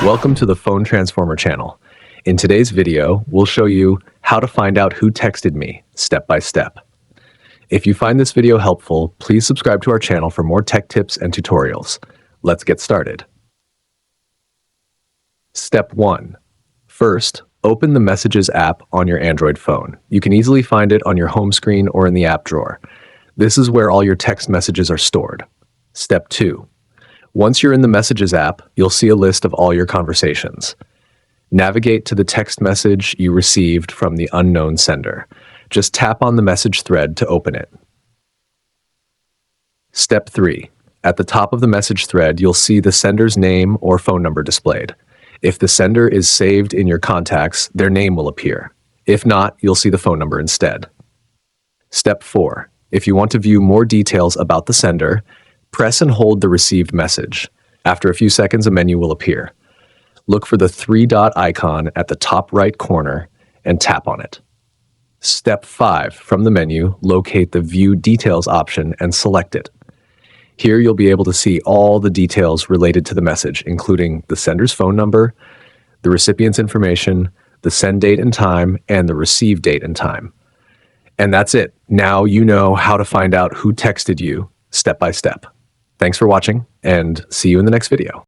Welcome to the Phone Transformer channel. In today's video, we'll show you how to find out who texted me, step by step. If you find this video helpful, please subscribe to our channel for more tech tips and tutorials. Let's get started. Step 1. First, open the Messages app on your Android phone. You can easily find it on your home screen or in the app drawer. This is where all your text messages are stored. Step 2. Once you're in the Messages app, you'll see a list of all your conversations. Navigate to the text message you received from the unknown sender. Just tap on the message thread to open it. Step 3. At the top of the message thread, you'll see the sender's name or phone number displayed. If the sender is saved in your contacts, their name will appear. If not, you'll see the phone number instead. Step 4. If you want to view more details about the sender, press and hold the received message. After a few seconds, a menu will appear. Look for the three-dot icon at the top right corner and tap on it. Step 5. From the menu, locate the View Details option and select it. Here you'll be able to see all the details related to the message, including the sender's phone number, the recipient's information, the send date and time, and the receive date and time. And that's it. Now you know how to find out who texted you step by step. Thanks for watching, and see you in the next video.